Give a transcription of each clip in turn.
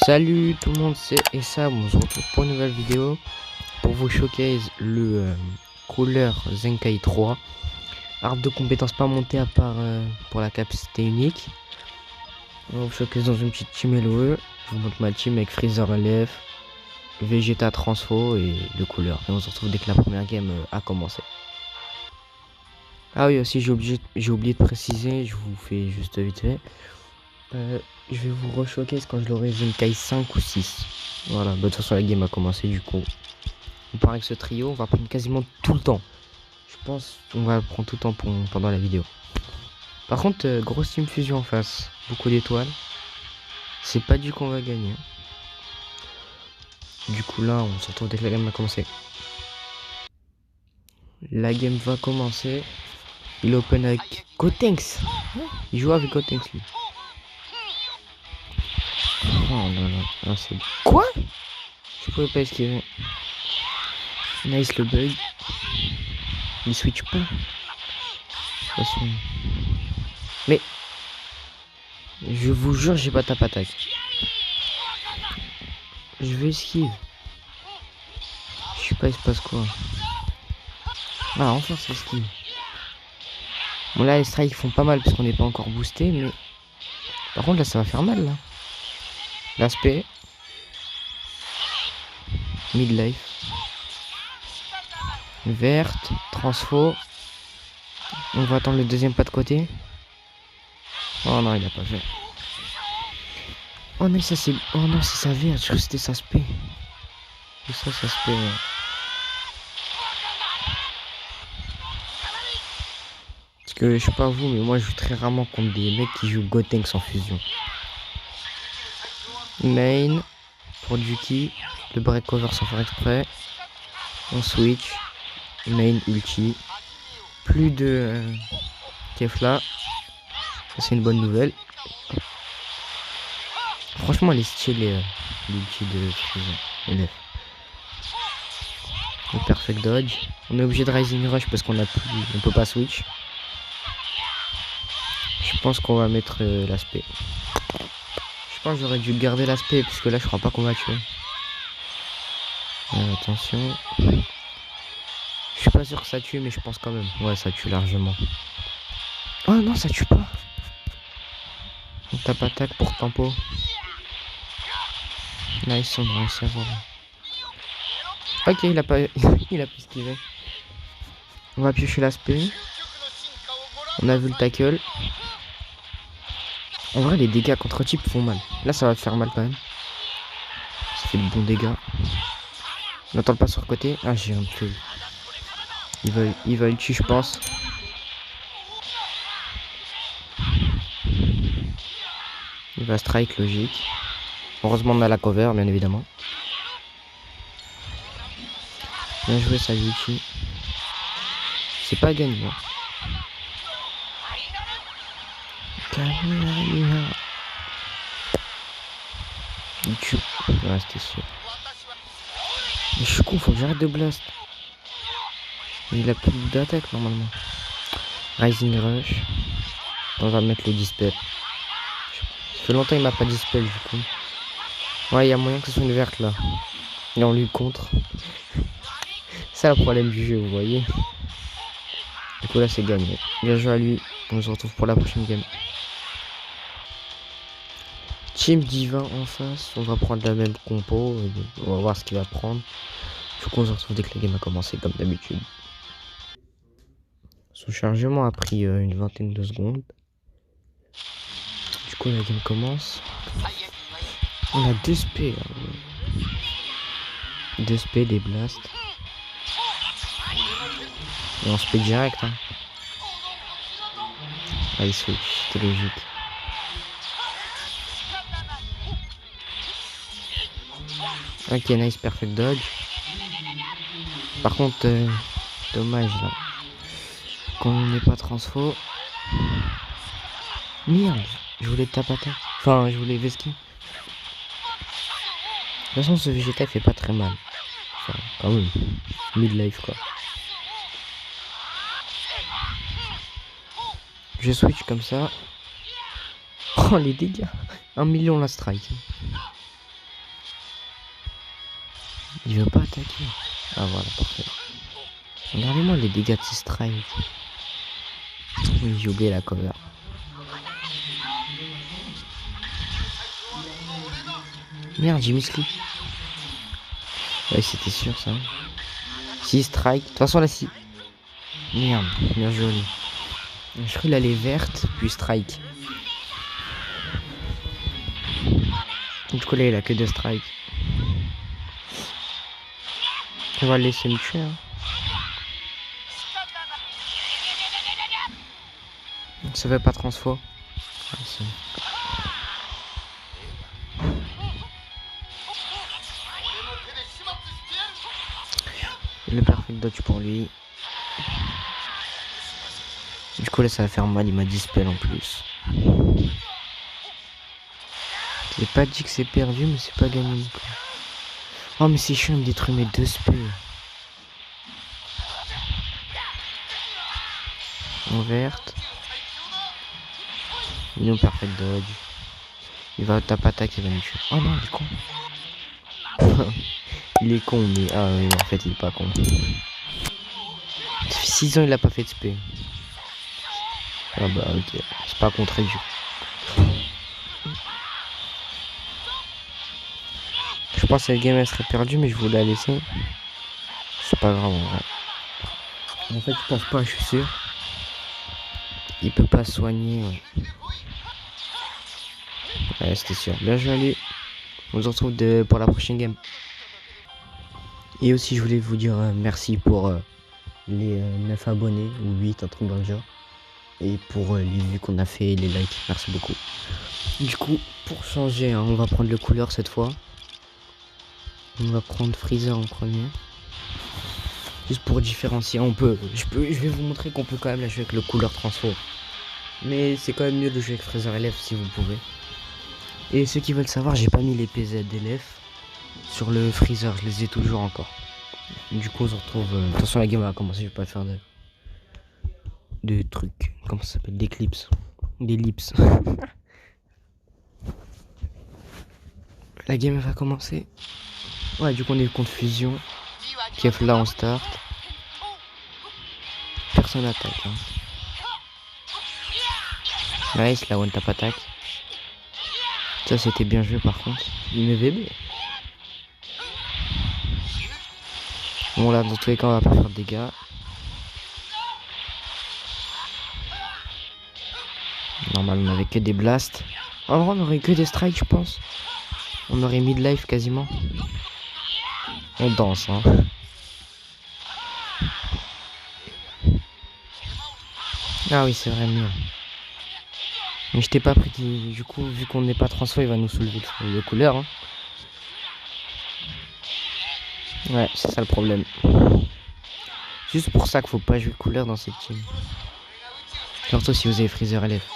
Salut tout le monde, c'est Essa. On se retrouve pour une nouvelle vidéo pour vous showcase le couleur Zenkai 3. Arbre de compétences pas monté à part pour la capacité unique. On va vous showcase dans une petite team LOE. Je vous montre ma team avec Freezer LF, Vegeta Transfo et le couleur. Et on se retrouve dès que la première game a commencé. Ah oui, aussi j'ai oublié de préciser, je vous fais juste vite fait. Je vais vous re-showcase quand je l'aurai Zenkai 5 ou 6. Voilà, de toute façon la game a commencé du coup. On part avec ce trio, on va prendre quasiment tout le temps. Je pense qu'on va prendre tout le temps pendant la vidéo. Par contre, grosse team fusion en face, beaucoup d'étoiles. C'est pas du qu'on va gagner. Du coup là, on se retrouve dès que la game a commencé. La game va commencer. Il open avec Gotenks. Il joue avec Gotenks lui. Oh là là, ah, c'est... Quoi? Je pouvais pas esquiver. Nice le bug. Il switch pas. De toute façon... Mais... Je vous jure, j'ai pas tap attaque. Je vais esquive. Je sais pas, il se passe quoi. Ah, enfin ça esquive. Bon là, les strikes font pas mal parce qu'on n'est pas encore boosté, mais... Par contre là, ça va faire mal là. L'aspect. Midlife. Verte. Transfo. On va attendre le deuxième pas de côté. Oh non, il a pas fait. Oh mais ça c'est... Oh non, c'est sa verte. Je crois que c'était sa spé. Et ça spé. Ouais. Parce que je sais pas vous, mais moi je joue très rarement contre des mecs qui jouent Gotenks en fusion. Main. Pour Duki. Le break cover sans faire exprès. On switch. Main ulti. Plus de Kefla. Ça c'est une bonne nouvelle. Franchement elle est stylée l'ulti de fusion. LF. Le perfect dodge. On est obligé de rising rush parce qu'on a plus. On peut pas switch. Je pense qu'on va mettre l'aspect. Je pense que j'aurais dû garder l'aspect puisque là je crois pas qu'on va tuer. Attention. Je suis pas sûr que ça tue mais je pense quand même. Ouais ça tue largement. Oh non ça tue pas. On tape attaque pour tempo. Nice on a réussi à voir. Ok il a pas il a pu esquiver. On va piocher l'aspect. On a vu le tackle. En vrai les dégâts contre type font mal. Là ça va te faire mal quand même. Ça fait de bons dégâts. On attend le pas sur le côté. Ah j'ai un peu. Il va ulti je pense. Il va strike logique. Heureusement on a la cover bien évidemment. Bien joué ça ulti. C'est pas gagné. Il tue. Ouais c'était sûr. Mais je suis con, faut que j'arrête de blast. Il a plus d'attaque normalement. Rising rush. On va mettre le dispel. Ça fait longtemps qu'il m'a pas dispel du coup. Ouais il y a moyen que ce soit une verte là. Et on lui contre. C'est le problème du jeu vous voyez. Du coup là c'est gagné. Bien joué à lui. On se retrouve pour la prochaine game. Team Divin en face. On va prendre la même compo. On va voir ce qu'il va prendre. Du coup on se retrouve dès que la game a commencé comme d'habitude. Son chargement a pris une vingtaine de secondes. Du coup la game commence. On a 2 SP là. 2 SP, des blasts. Et on SP direct hein. Ah il switch, c'était logique. Ok nice perfect dodge. Par contre dommage là. Qu'on n'est pas transfo. Merde, je voulais taper attaque. Enfin je voulais Veski. De toute façon ce Vegeta fait pas très mal. Enfin quand même. Midlife quoi. Je switch comme ça. Oh les dégâts. 1 million la strike. Il veut pas attaquer. Ah voilà, parfait. Regardez-moi les dégâts de ces strikes. Oui, j'ai oublié la cover. Merde, j'ai mis ce clip. Ouais, c'était sûr ça. 6 strikes. De toute façon, là, si. Merde, bien joli. Je crois qu'il allait verte, puis strike. Du coup, là, il a que 2 strikes. On va le laisser me tuer. Hein. Ça fait pas transfo. Ah, le perfect dodge pour lui. Du coup là ça va faire mal, il m'a dispel en plus. J'ai pas dit que c'est perdu mais c'est pas gagné. Oh mais c'est chiant de détruire mes 2 spells. En verte. Il nous perfect dodge. Il va taper attaque, il va nous tuer. Oh non il est con. Il est con mais ah oui en fait il est pas con. Ça fait 6 ans il a pas fait de spell. Ah bah ok, c'est pas contre du. Je pense que la game elle serait perdue mais je voulais la laisser. C'est pas grave en vrai. En fait je pense pas, je suis sûr. Il peut pas soigner. Ouais c'était sûr. Bien joué à lui. On se retrouve pour la prochaine game. Et aussi je voulais vous dire merci pour les 9 abonnés ou 8 un truc dans le genre. Et pour les vues qu'on a fait et les likes. Merci beaucoup. Du coup pour changer hein, on va prendre le couleur cette fois. On va prendre Freezer en premier. Juste pour différencier, je vais vous montrer qu'on peut quand même la jouer avec le couleur transfo. Mais c'est quand même mieux de jouer avec Freezer LF si vous pouvez. Et ceux qui veulent savoir, j'ai pas mis les PZ LF sur le Freezer, je les ai toujours encore. Du coup on se retrouve, attention la game va commencer, je vais pas faire de trucs, comment ça s'appelle, d'éclipse, d'ellipse. La game va commencer. Ouais du coup on est contre Fusion. Kefla en start. Personne attaque hein. Nice, la one tap attaque. Ça c'était bien joué par contre. Il me VB. Bon là dans tous les cas on va pas faire de dégâts. Normalement on avait que des blasts. En vrai on aurait que des strikes je pense. On aurait mis de life quasiment. On danse hein. Ah oui c'est vrai mieux. Mais je t'ai pas pris du coup vu qu'on n'est pas transfo il va nous soulever le couleur hein. Ouais c'est ça le problème. Juste pour ça qu'il faut pas jouer couleur dans cette team. Surtout si vous avez Freezer LF.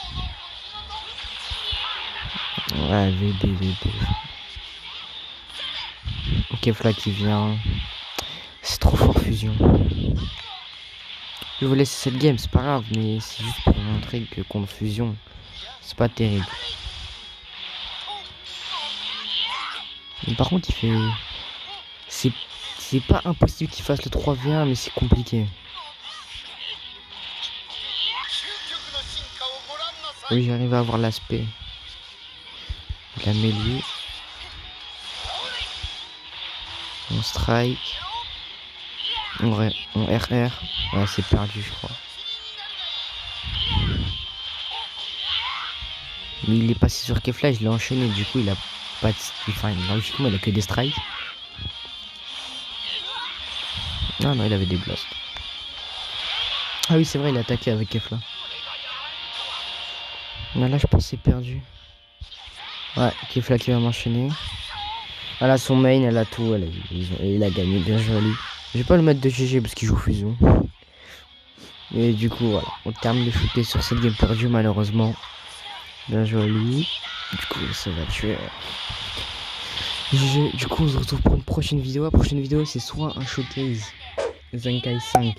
Ouais VB. Kefla qui vient. C'est trop fort Fusion. Je vais vous laisser cette game, c'est pas grave, mais c'est juste pour montrer que contre Fusion, c'est pas terrible. Mais par contre, il fait. C'est pas impossible qu'il fasse le 3v1, mais c'est compliqué. Oui, j'arrive à avoir l'aspect. La mêlée. On strike. On RR. Ouais, c'est perdu, je crois. Mais il est passé sur Kefla, je l'ai enchaîné. Du coup, il a pas de. Enfin, logiquement, il a que des strikes. Ah non, il avait des blasts. Ah oui, c'est vrai, il a attaqué avec Kefla. Mais là, je pense que c'est perdu. Ouais, Kefla qui va m'enchaîner. Elle a son main, elle a tout. Il a gagné, bien joli. Je vais pas le mettre de GG parce qu'il joue Fusion. Et du coup, voilà. On termine de shooter sur cette game perdue, malheureusement. Bien joli. Du coup, ça va tuer. Du coup, on se retrouve pour une prochaine vidéo. La prochaine vidéo, c'est soit un showcase Zenkai 5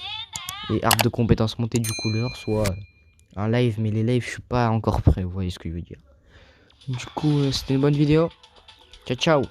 et arbre de compétences montée du couleur, soit un live. Mais les lives, je suis pas encore prêt. Vous voyez ce que je veux dire. Du coup, c'était une bonne vidéo. Ciao, ciao.